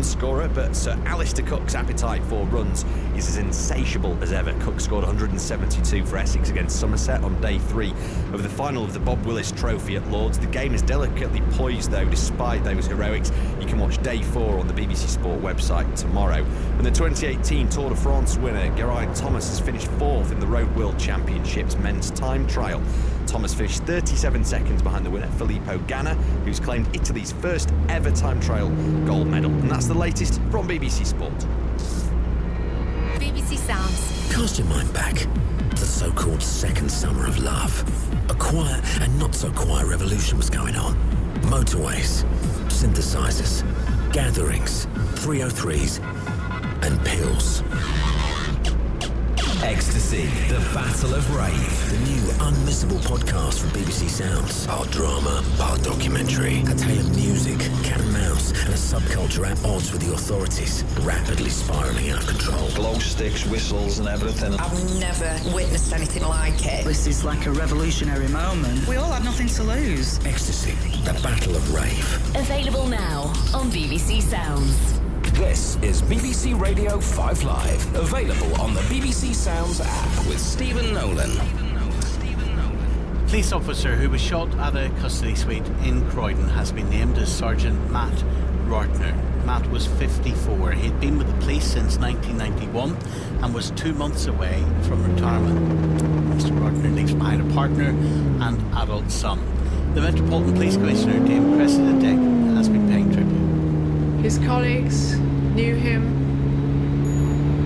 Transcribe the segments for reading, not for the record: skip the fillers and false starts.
scorer, but Sir Alistair Cook's appetite for runs is as insatiable as ever. Cook scored 172 for Essex against Somerset on day 3 of the final of the Bob Willis Trophy at Lords. The game is delicately poised, though, despite those heroics. You can watch day 4 on the BBC Sport website tomorrow. And the 2018 Tour de France winner, Geraint Thomas, has finished 4th in the Road World Championships men's time trial. Thomas finished 37 seconds behind the winner, Filippo Ganna, who's claimed Italy's first ever time trial gold medal. And that's the latest from BBC Sport. BBC Sounds. Cast your mind back to the so-called second summer of love. A quiet and not so quiet revolution was going on. Motorways, synthesizers, gatherings, 303s, and pills. Ecstasy, the Battle of Rave. The new unmissable podcast from BBC Sounds. Part drama, part documentary. A tale of music, cat and mouse, and a subculture at odds with the authorities. Rapidly spiralling out of control. Glow sticks, whistles and everything. I've never witnessed anything like it. This is like a revolutionary moment. We all have nothing to lose. Ecstasy, the Battle of Rave. Available now on BBC Sounds. This is BBC Radio 5 Live, available on the BBC Sounds app with Stephen Nolan. Police officer who was shot at a custody suite in Croydon has been named as Sergeant Matt Rortner. Matt was 54. He'd been with the police since 1991 and was 2 months away from retirement. Mr. Rortner leaves behind a partner and adult son. The Metropolitan Police Commissioner, Dame Cressida Dick, has been paying tribute. His colleagues knew him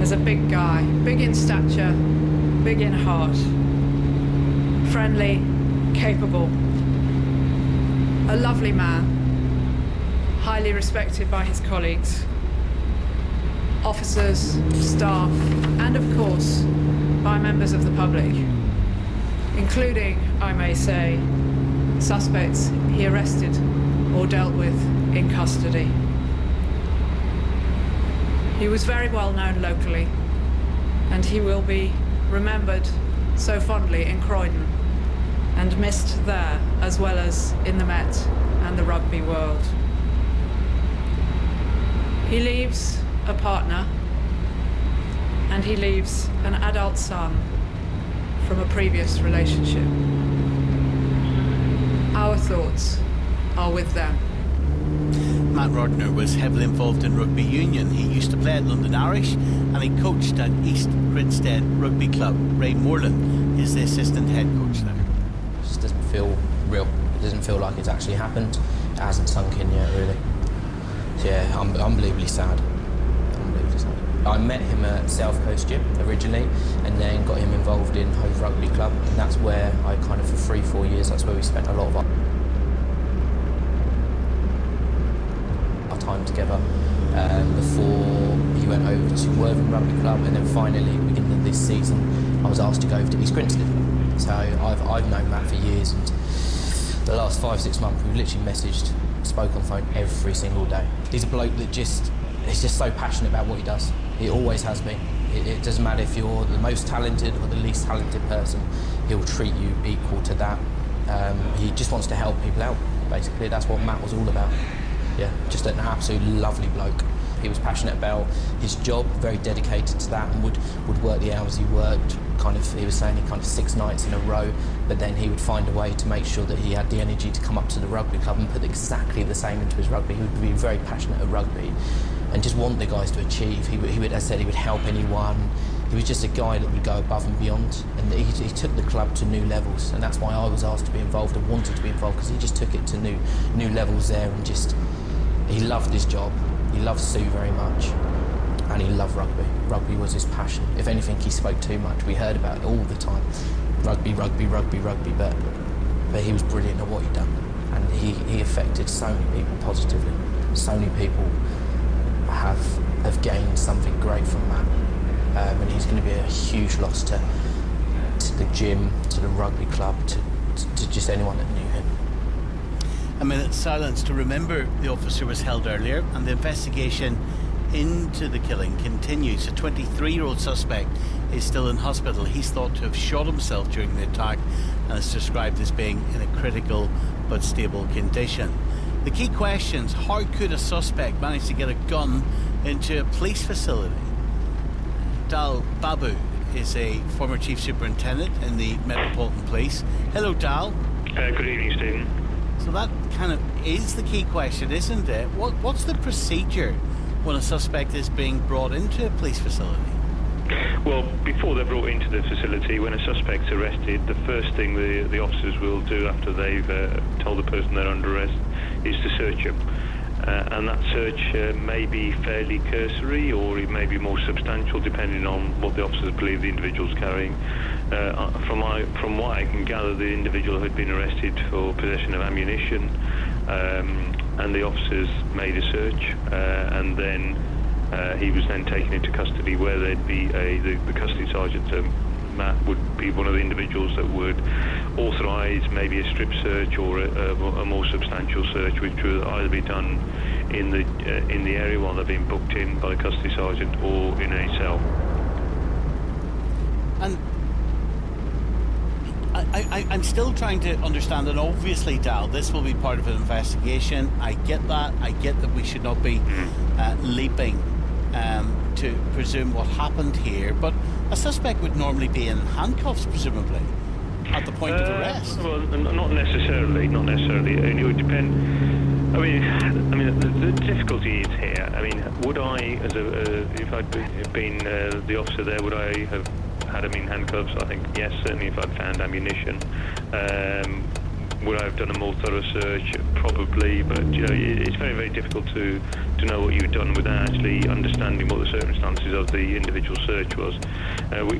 as a big guy, big in stature, big in heart, friendly, capable, a lovely man, highly respected by his colleagues, officers, staff, and of course, by members of the public, including, I may say, suspects he arrested or dealt with in custody. He was very well known locally, and he will be remembered so fondly in Croydon and missed there as well as in the Met and the rugby world. He leaves a partner, and he leaves an adult son from a previous relationship. Our thoughts are with them. Matt Rortner was heavily involved in rugby union. He used to play at London Irish and he coached at East Grinstead Rugby Club. Ray Moreland is the assistant head coach there. It just doesn't feel real. It doesn't feel like it's actually happened. It hasn't sunk in yet, really. So yeah, unbelievably sad. Unbelievably sad. I met him at South Coast Gym originally and then got him involved in Hove Rugby Club, and that's where I kind of, for 3-4 years, that's where we spent a lot of our time together before he went over to Worthing Rugby Club, and then finally, beginning of this season, I was asked to go over to East Grinstead. So I've known Matt for years, and the last 5-6 months we've literally messaged, spoke on phone every single day. He's a bloke that is just so passionate about what he does. He always has been. It doesn't matter if you're the most talented or the least talented person, he'll treat you equal to that. He just wants to help people out, basically. That's what Matt was all about. Yeah, just an absolutely lovely bloke. He was passionate about his job, very dedicated to that, and would work the hours he worked. He was saying 6 nights in a row, but then he would find a way to make sure that he had the energy to come up to the rugby club and put exactly the same into his rugby. He would be very passionate at rugby and just want the guys to achieve. He would, as I said, he would help anyone. He was just a guy that would go above and beyond, and he took the club to new levels, and that's why I was asked to be involved and wanted to be involved, because he just took it to new levels there, and just he loved his job. He loved Sue very much, and he loved rugby. Rugby was his passion. If anything, he spoke too much. We heard about it all the time. Rugby, rugby, rugby, rugby, but he was brilliant at what he'd done, and he affected so many people positively. So many people have gained something great from that, and he's going to be a huge loss to the gym, to the rugby club, to just anyone that knew him. A minute's silence to remember the officer was held earlier, and the investigation into the killing continues. A 23-year-old suspect is still in hospital. He's thought to have shot himself during the attack and is described as being in a critical but stable condition. The key questions: how could a suspect manage to get a gun into a police facility? Dal Babu is a former chief superintendent in the Metropolitan Police. Hello, Dal. Good evening, Stephen. So that kind of is the key question, isn't it? What's the procedure when a suspect is being brought into a police facility? Well, before they're brought into the facility, when a suspect's arrested, the first thing the officers will do after they've told the person they're under arrest is to search them. And that search may be fairly cursory, or it may be more substantial, depending on what the officers believe the individual's carrying. From what I can gather, the individual had been arrested for possession of ammunition, and the officers made a search, and then he was then taken into custody, where there'd be the custody sergeant, Matt, would be one of the individuals that would authorise maybe a strip search or a more substantial search, which would either be done in the area while they're being booked in by the custody sergeant, or in a cell. And I'm still trying to understand, and obviously, Dal, this will be part of an investigation. I get that. I get that we should not be leaping to presume what happened here, but a suspect would normally be in handcuffs, presumably, at the point of arrest. Well, not necessarily. It would depend. I mean, the difficulty is here. I mean, would I, if I'd been the officer there, would I have had him in handcuffs? I think yes, certainly if I'd found ammunition. Would I have done a more thorough search? Probably, but it's very, very difficult to know what you've done without actually understanding what the circumstances of the individual search was.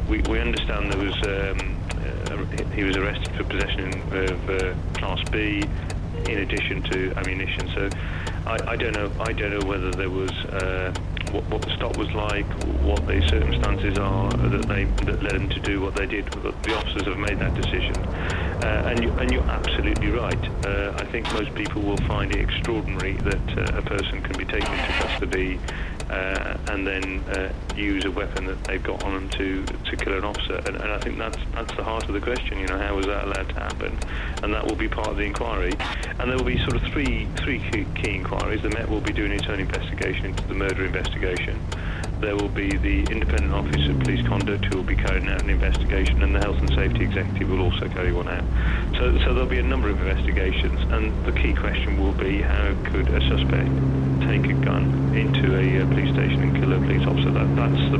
We understand there was he was arrested for possession of Class B, in addition to ammunition. So I don't know whether there was what the stop was like, what the circumstances are that led them to do what they did. The officers have made that decision, and you're absolutely right. I think most people will find it extraordinary that a person can be taken into custody and then use a weapon that they've got on them to kill an officer. And I think that's the heart of the question. You know, how was that allowed to happen? And that will be part of the inquiry. And there will be sort of three key inquiries. The Met will be doing its own investigation into the murder investigation. There will be the Independent Office of Police Conduct, who will be carrying out an investigation, and the Health and Safety Executive will also carry one out. So there'll be a number of investigations, and the key question will be, how could a suspect take a gun into a police station and kill a police officer? That's the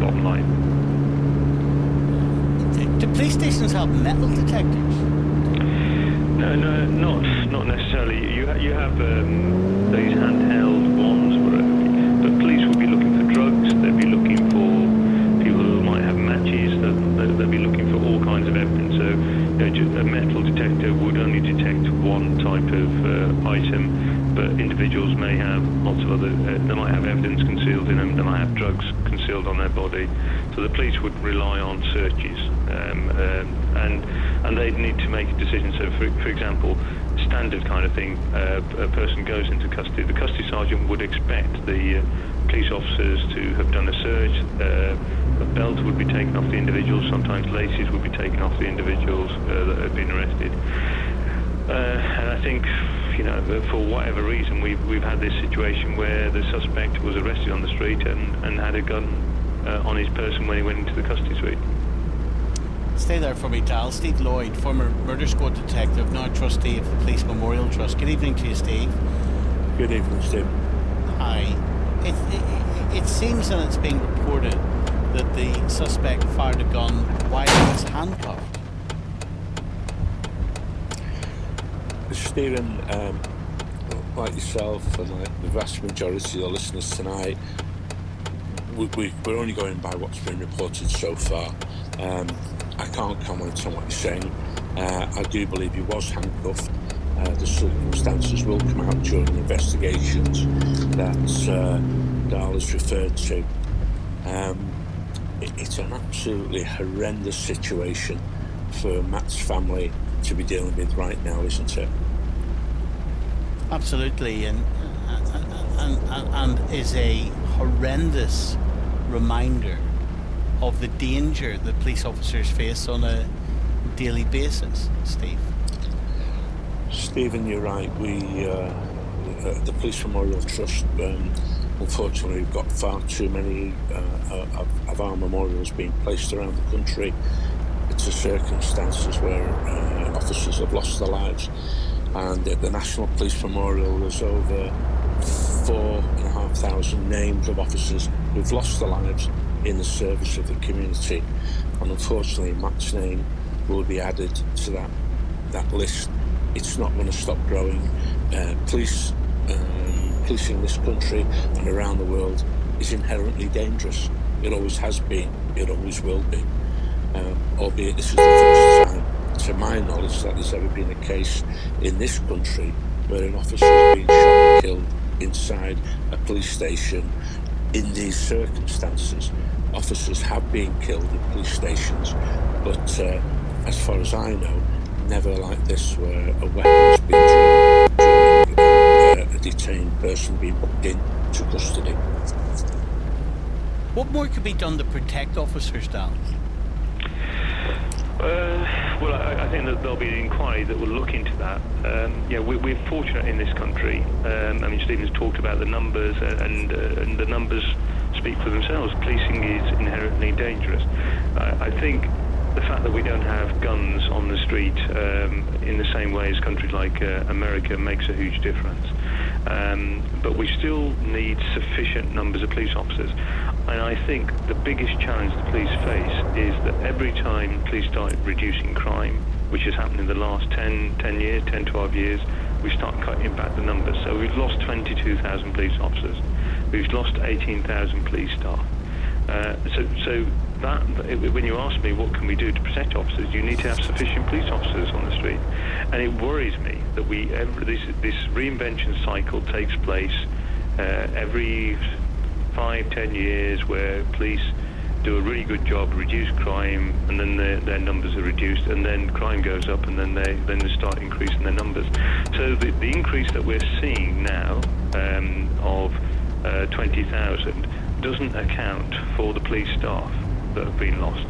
bottom line. Do police stations have metal detectors? No, not necessarily. You have these handheld ones, but police will be looking for drugs. They'll be looking for people who might have matches. They'll be looking for all kinds of evidence. So a metal detector would only detect one type of item, but individuals may have lots of other. They might have evidence concealed in them. They might have drugs concealed on their body. So the police would rely on searches, and they'd need to make a decision. So, for example, standard kind of thing, a person goes into custody. The custody sergeant would expect the police officers to have done a search. A belt would be taken off the individuals. Sometimes laces would be taken off the individuals that have been arrested. And I think, for whatever reason, we've had this situation where the suspect was arrested on the street and had a gun on his person when he went into the custody suite. Stay there for me, Dal. Steve Lloyd, former murder squad detective, now trustee of the Police Memorial Trust. Good evening to you, Steve. Good evening, Steve. Hi. It seems, and it's being reported, that the suspect fired a gun while he was handcuffed. Stephen, like yourself and like the vast majority of the listeners tonight, we're only going by what's been reported so far. I can't comment on what you're saying. I do believe he was handcuffed. The circumstances will come out during the investigations that Dal has referred to. It's an absolutely horrendous situation for Matt's family to be dealing with right now, isn't it? Absolutely, and is a horrendous reminder of the danger that police officers face on a daily basis, Steve. Stephen, you're right. the Police Memorial Trust, unfortunately, we've got far too many of our memorials being placed around the country to circumstances where officers have lost their lives. And at the National Police Memorial, there's over 4,500 names of officers who've lost their lives in the service of the community. And unfortunately, Matt's name will be added to that list. It's not going to stop growing. Policing this country and around the world is inherently dangerous. It always has been. It always will be. Albeit this is the first time, to my knowledge, that there's ever been a case in this country where an officer has been shot and killed inside a police station in these circumstances. Officers have been killed in police stations, but as far as I know, never like this, where a weapon has been drawn during a detained person being booked into custody. What more could be done to protect officers, Dal? Well, I think that there'll be an inquiry that will look into that. We're fortunate in this country. Stephen's talked about the numbers, and the numbers speak for themselves. Policing is inherently dangerous. I think the fact that we don't have guns on the street in the same way as countries like America makes a huge difference. But we still need sufficient numbers of police officers. And I think the biggest challenge the police face is that every time police start reducing crime, which has happened in the last 10 years, 10, 12 years, we start cutting back the numbers. So we've lost 22,000 police officers. We've lost 18,000 police staff. So that, when you ask me what can we do to protect officers, you need to have sufficient police officers on the street. And it worries me that this reinvention cycle takes place every 5-10 years, where police do a really good job, reduce crime, and then their numbers are reduced, and then crime goes up, and then they start increasing their numbers. So the increase that we're seeing now of 20,000 doesn't account for the police staff that have been lost.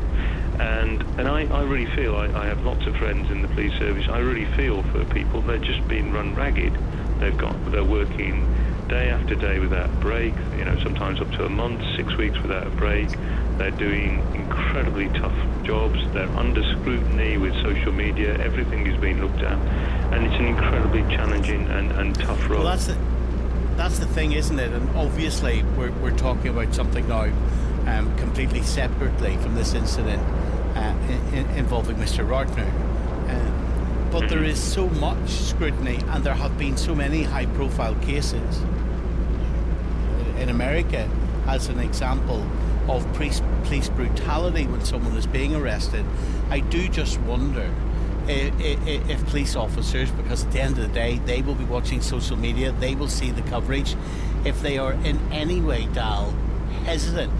And I really feel, I have lots of friends in the police service, I really feel for people. They're just being run ragged. They're working day after day without a break, sometimes up to a month, 6 weeks without a break. They're doing incredibly tough jobs. They're under scrutiny with social media. Everything is being looked at, and it's an incredibly challenging and tough role. Well, that's the thing, isn't it? And obviously we're talking about something now completely separately from this incident involving Mr. Rortner. But there is so much scrutiny, and there have been so many high-profile cases. In America, as an example of police brutality when someone is being arrested, I do just wonder if police officers, because at the end of the day, they will be watching social media, they will see the coverage, if they are in any way, Dal, hesitant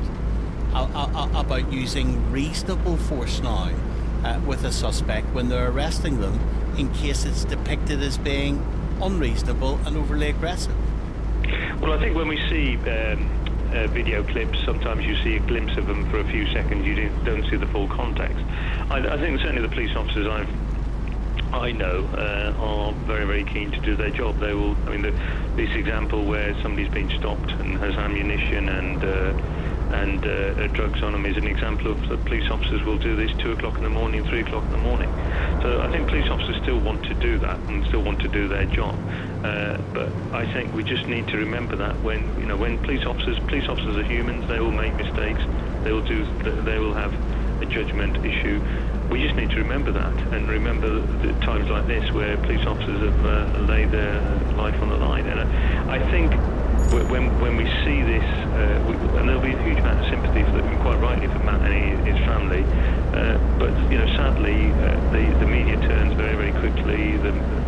about using reasonable force now with a suspect when they're arresting them, in case it's depicted as being unreasonable and overly aggressive. Well, I think when we see video clips, sometimes you see a glimpse of them for a few seconds. You don't see the full context. I think certainly the police officers I know are very, very keen to do their job. They will. This example where somebody's been stopped and has ammunition and drugs on them is an example of the police officers will do this 2 o'clock in the morning, 3 o'clock in the morning. So I think police officers still want to do that and still want to do their job. But I think we just need to remember that when police officers are humans, they will make mistakes. They will have a judgment issue. We just need to remember that, and remember the times like this where police officers have laid their life on the line. And I think when we see this, and there'll be a huge amount of sympathy for them, quite rightly, for Matt and his family. But sadly, the media turns very, very quickly,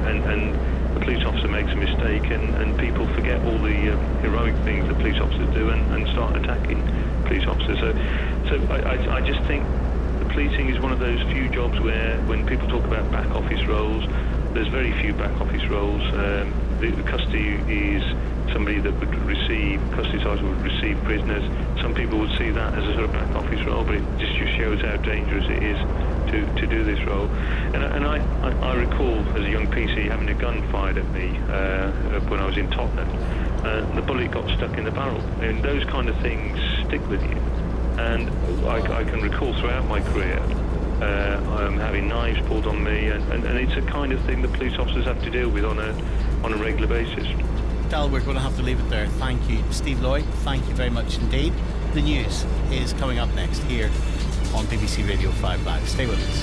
and the police officer makes a mistake, and people forget all the heroic things that police officers do and start attacking police officers. So I just think the policing is one of those few jobs where, when people talk about back office roles, there's very few back office roles. The custody is somebody that would receive, custody sergeant would receive prisoners. Some people would see that as a sort of back office role, but it just shows how dangerous it is to do this role. And I recall as a young PC having a gun fired at me when I was in Tottenham. The bullet got stuck in the barrel, and those kind of things stick with you. And I can recall throughout my career having knives pulled on me, and it's a kind of thing that police officers have to deal with on a regular basis. Del, we're going to have to leave it there. Thank you. Steve Lloyd, thank you very much indeed. The news is coming up next here on BBC Radio 5 Live. Stay with us.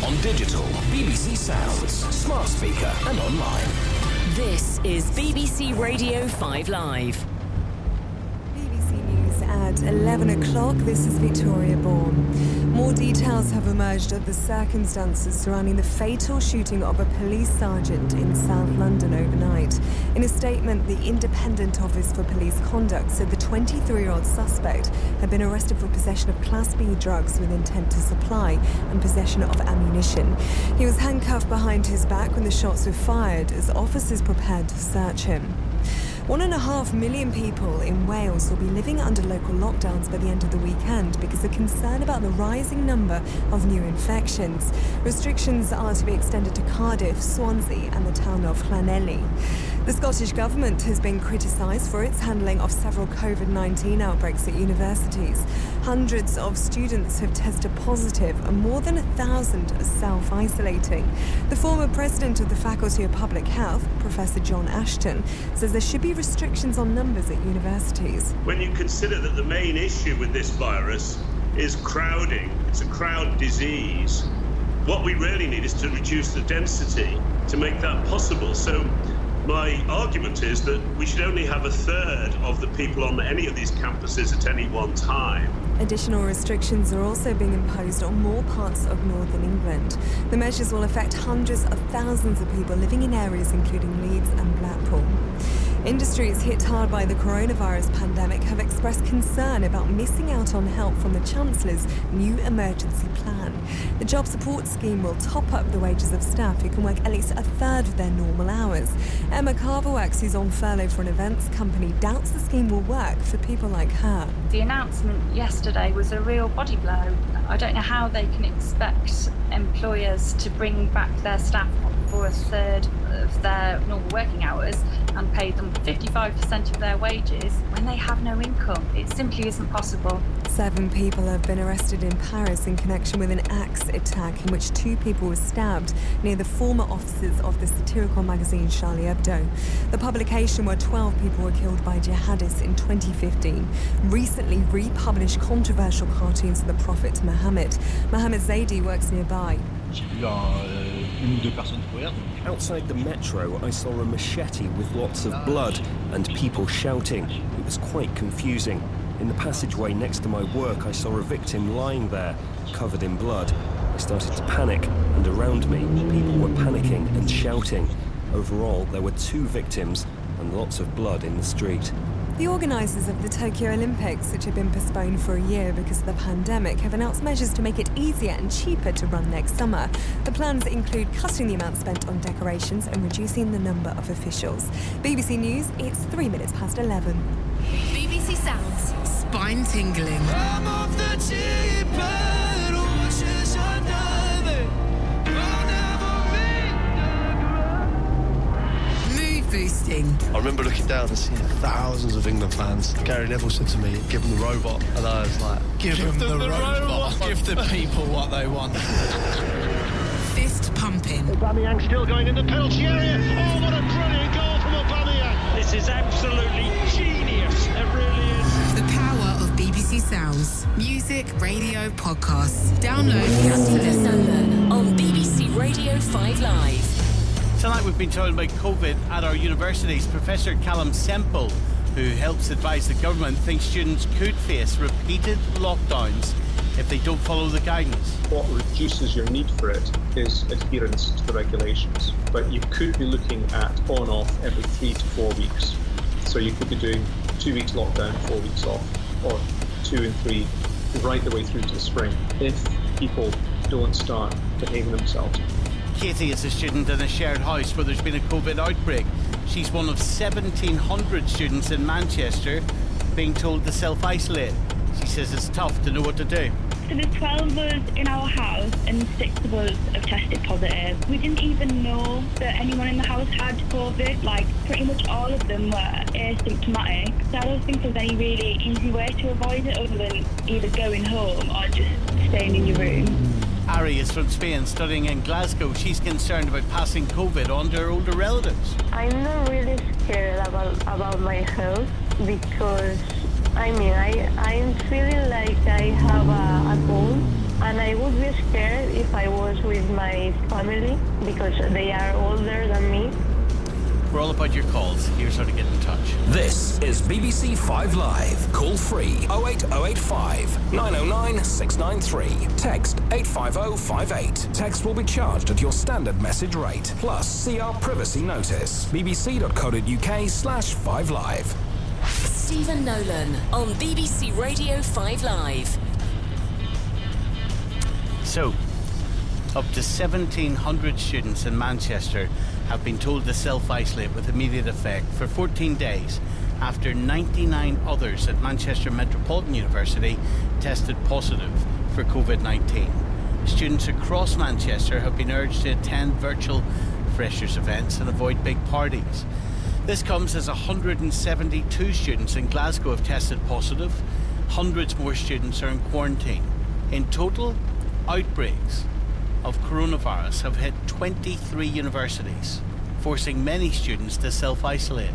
On digital, BBC Sounds, smart speaker and online. This is BBC Radio 5 Live. BBC News at 11 o'clock. This is Victoria Bourne. More details have emerged of the circumstances surrounding the fatal shooting of a police sergeant in South London overnight. In a statement, the Independent Office for Police Conduct said the 23-year-old suspect had been arrested for possession of Class B drugs with intent to supply and possession of ammunition. He was handcuffed behind his back when the shots were fired as officers prepared to search him. 1.5 million people in Wales will be living under local lockdowns by the end of the weekend because of concern about the rising number of new infections. Restrictions are to be extended to Cardiff, Swansea and the town of Llanelli. The Scottish Government has been criticised for its handling of several COVID-19 outbreaks at universities. Hundreds of students have tested positive and more than 1,000 are self-isolating. The former president of the Faculty of Public Health, Professor John Ashton, says there should be restrictions on numbers at universities. When you consider that the main issue with this virus is crowding, it's a crowd disease, what we really need is to reduce the density to make that possible. So my argument is that we should only have a third of the people on any of these campuses at any one time. Additional restrictions are also being imposed on more parts of northern England. The measures will affect hundreds of thousands of people living in areas including Leeds and Blackpool. Industries hit hard by the coronavirus pandemic have expressed concern about missing out on help from the Chancellor's new emergency plan. The job support scheme will top up the wages of staff who can work at least a third of their normal hours. Emma Carverworks, who's on furlough for an events company, doubts the scheme will work for people like her. The announcement yesterday was a real body blow. I don't know how they can expect employers to bring back their staff for a third of their normal working hours and pay them 55% of their wages when they have no income. It simply isn't possible. 7 people have been arrested in Paris in connection with an axe attack in which 2 people were stabbed near the former offices of the satirical magazine Charlie Hebdo. The publication where 12 people were killed by jihadists in 2015 recently republished controversial cartoons of the Prophet Muhammad. Mohammed Zaidi works nearby. Outside the metro, I saw a machete with lots of blood and people shouting. It was quite confusing. In the passageway next to my work, I saw a victim lying there, covered in blood. I started to panic, and around me, people were panicking and shouting. Overall, there were 2 victims and lots of blood in the street. The organisers of the Tokyo Olympics, which have been postponed for a year because of the pandemic, have announced measures to make it easier and cheaper to run next summer. The plans include cutting the amount spent on decorations and reducing the number of officials. BBC News, it's 3 minutes past 11. BBC Sounds, spine tingling. Boosting. I remember looking down and seeing thousands of England fans. Gary Neville said to me, give them the robot. And I was like, give them the robot. Give the people what they want. Fist pumping. Aubameyang still going in the penalty area. Oh, what a brilliant goal from Aubameyang. This is absolutely genius. It really is. The power of BBC Sounds. Music, radio, podcasts. Download the app to listen on BBC Radio 5 Live. Tonight we've been talking about COVID at our universities. Professor Callum Semple, who helps advise the government, thinks students could face repeated lockdowns if they don't follow the guidance. What reduces your need for it is adherence to the regulations. But you could be looking at on-off every 3 to 4 weeks. So you could be doing 2 weeks lockdown, 4 weeks off, or 2 and 3, right the way through to the spring, if people don't start behaving themselves. Katie is a student in a shared house where there's been a COVID outbreak. She's one of 1,700 students in Manchester being told to self-isolate. She says it's tough to know what to do. So there's 12 of us in our house and 6 of us have tested positive. We didn't even know that anyone in the house had COVID. Like, pretty much all of them were asymptomatic. So I don't think there's any really easy way to avoid it other than either going home or just staying in your room. Ari is from Spain, studying in Glasgow. She's concerned about passing COVID on to her older relatives. I'm not really scared about my health because I'm feeling like I have a cold, and I would be scared if I was with my family because they are older than me. We're all about your calls. Here's how to get in touch. This is BBC 5 Live. Call free 08085 909 693. Text 85058. Text will be charged at your standard message rate. Plus, see our privacy notice. bbc.co.uk/5 Live. Stephen Nolan on BBC Radio 5 Live. So, up to 1,700 students in Manchester have been told to self-isolate with immediate effect for 14 days after 99 others at Manchester Metropolitan University tested positive for COVID-19. Students across Manchester have been urged to attend virtual freshers events and avoid big parties. This comes as 172 students in Glasgow have tested positive. Hundreds more students are in quarantine. In total, outbreaks of coronavirus have hit 23 universities, forcing many students to self-isolate.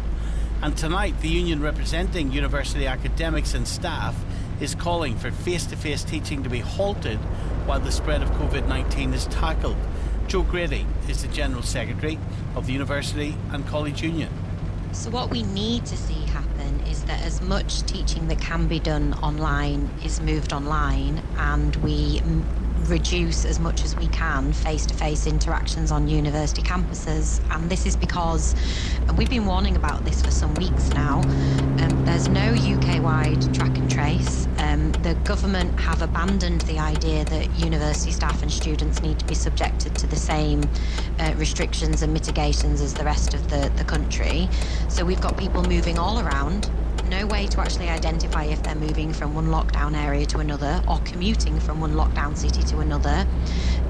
And tonight, the union representing university academics and staff is calling for face-to-face teaching to be halted while the spread of COVID-19 is tackled. Joe Grady is the General Secretary of the University and College Union. So what we need to see happen is that as much teaching that can be done online is moved online, and we reduce as much as we can face-to-face interactions on university campuses. And this is because we've been warning about this for some weeks now. There's no UK-wide track and trace. The government have abandoned the idea that university staff and students need to be subjected to the same restrictions and mitigations as the rest of the country. So we've got people moving all around. No way to actually identify if they're moving from one lockdown area to another or commuting from one lockdown city to another.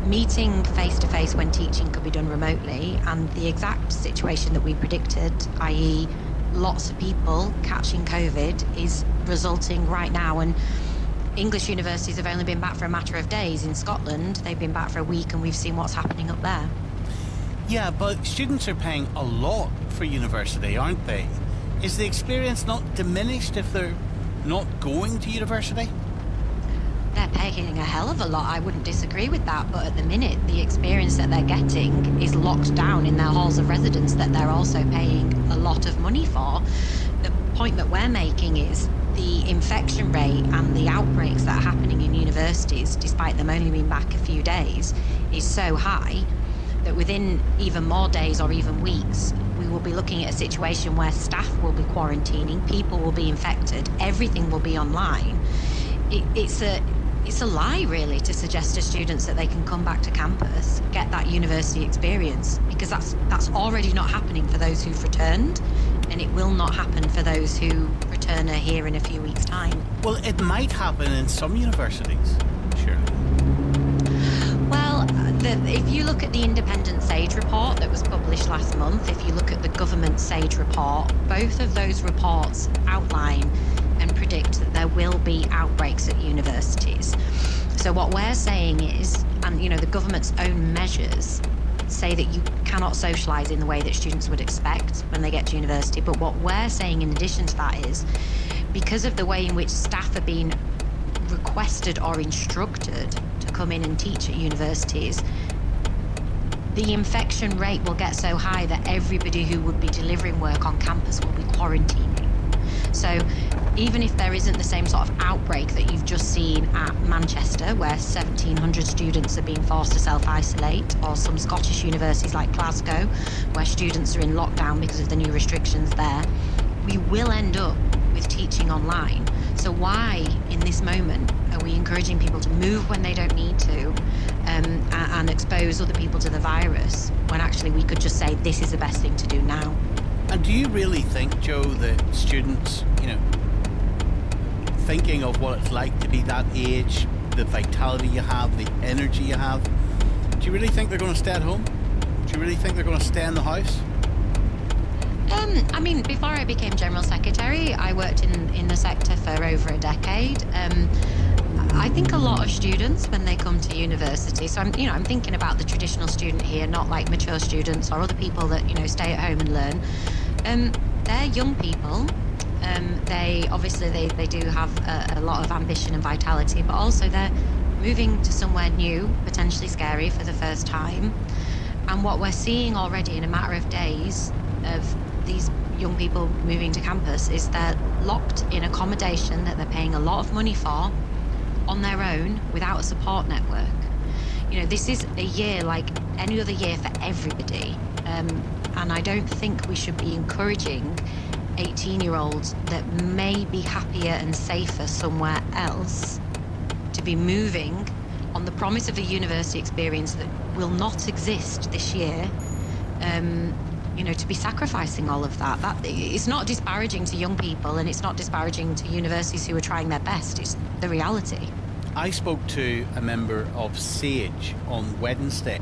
Meeting face-to-face when teaching could be done remotely, and the exact situation that we predicted, i.e. lots of people catching COVID, is resulting right now. And English universities have only been back for a matter of days. In Scotland, they've been back for a week, and we've seen what's happening up there. Yeah, but students are paying a lot for university, aren't they? Is the experience not diminished if they're not going to university? They're paying a hell of a lot. I wouldn't disagree with that, but at the minute, the experience that they're getting is locked down in their halls of residence that they're also paying a lot of money for. The point that we're making is the infection rate and the outbreaks that are happening in universities, despite them only being back a few days, is so high that within even more days or even weeks, we will be looking at a situation where staff will be quarantining, people will be infected, everything will be online. It's a lie, really, to suggest to students that they can come back to campus, get that university experience, because that's already not happening for those who've returned, and it will not happen for those who return here in a few weeks' time. Well, it might happen in some universities, surely. Well, if you look at the independent SAGE report that was published last month, if you look at the government SAGE report, both of those reports outline and predict that there will be outbreaks at universities. So what we're saying is, and the government's own measures say that you cannot socialise in the way that students would expect when they get to university. But what we're saying in addition to that is, because of the way in which staff are being requested or instructed to come in and teach at universities, the infection rate will get so high that everybody who would be delivering work on campus will be quarantining. So even if there isn't the same sort of outbreak that you've just seen at Manchester, where 1,700 students are being forced to self-isolate, or some Scottish universities like Glasgow, where students are in lockdown because of the new restrictions there, we will end up with teaching online. So why, in this moment, are we encouraging people to move when they don't need to and expose other people to the virus, when actually we could just say this is the best thing to do now? And do you really think, Joe, that students, thinking of what it's like to be that age, the vitality you have, the energy you have. Do you really think they're going to stay at home? Do you really think they're going to stay in the house? I mean, before I became General Secretary, I worked in the sector for over a decade. I think a lot of students, when they come to university, so I'm thinking about the traditional student here, not like mature students or other people that, stay at home and learn. They're young people. They do have a lot of ambition and vitality, but also they're moving to somewhere new, potentially scary for the first time. And what we're seeing already in a matter of days of these young people moving to campus is they're locked in accommodation that they're paying a lot of money for on their own without a support network. This is a year like any other year for everybody. And I don't think we should be encouraging 18-year-olds that may be happier and safer somewhere else to be moving on the promise of a university experience that will not exist this year, to be sacrificing all of that. It's not disparaging to young people, and it's not disparaging to universities who are trying their best. It's the reality. I spoke to a member of SAGE on Wednesday.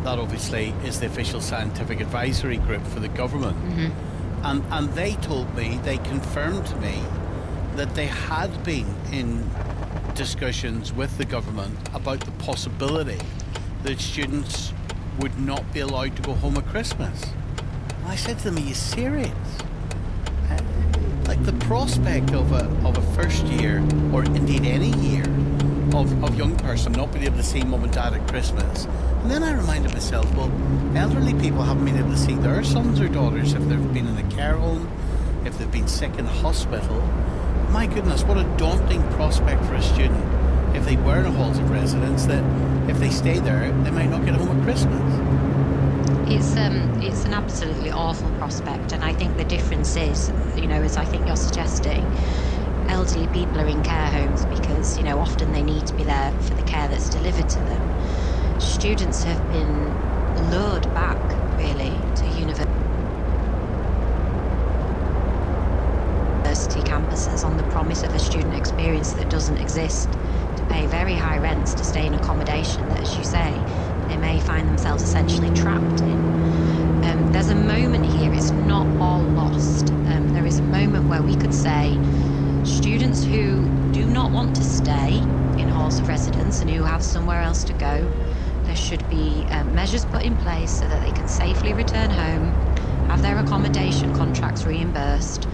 That obviously is the official scientific advisory group for the government. Mm-hmm. And they told me, they confirmed to me, that they had been in discussions with the government about the possibility that students would not be allowed to go home at Christmas. And I said to them, are you serious? Like the prospect of a first year, or indeed any year, of young person not being able to see mum and dad at Christmas. And then I reminded myself, well, elderly people haven't been able to see their sons or daughters if they've been in a care home, if they've been sick in hospital. My goodness, what a daunting prospect for a student if they were in a halls of residence, that if they stay there, they might not get home at Christmas. It's an absolutely awful prospect, and I think the difference is, as I think you're suggesting, elderly people are in care homes because, often they need to be there for the care that's delivered to them. Students have been lured back, really, to university campuses on the promise of a student experience that doesn't exist, to pay very high rents to stay in accommodation that, as you say, they may find themselves essentially trapped in. There's a moment here, it's not all lost. There is a moment where we could say students who do not want to stay in halls of residence and who have somewhere else to go, there should be measures put in place so that they can safely return home, have their accommodation contracts reimbursed,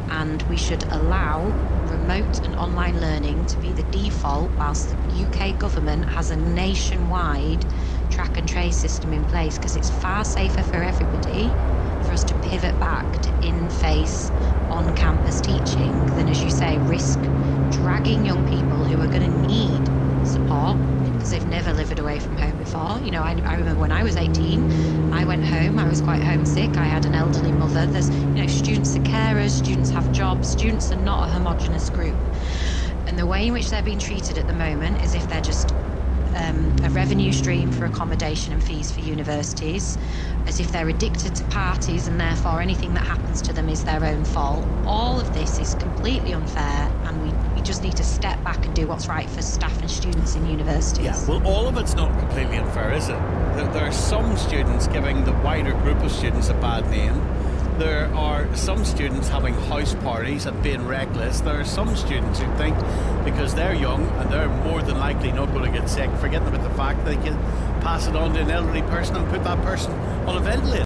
and we should allow remote and online learning to be the default whilst the UK government has a nationwide track and trace system in place, because it's far safer for everybody for us to pivot back to in-face, on-campus teaching than, as you say, risk dragging young people who are going to need support because they've never lived away from home before. I remember when I was 18, I went home, I was quite homesick, I had an elderly mother. There's, students are carers, students have jobs, students are not a homogenous group. And the way in which they're being treated at the moment is if they're just a revenue stream for accommodation and fees for universities, as if they're addicted to parties and therefore anything that happens to them is their own fault. All of this is completely unfair, and we just need to step back and do what's right for staff and students in universities. Yeah, well, all of it's not completely unfair, is it? There are some students giving the wider group of students a bad name. There are some students having house parties and being reckless. There are some students who think because they're young and they're more than likely not going to get sick, forgetting about the fact that they can pass it on to an elderly person and put that person on a ventilator.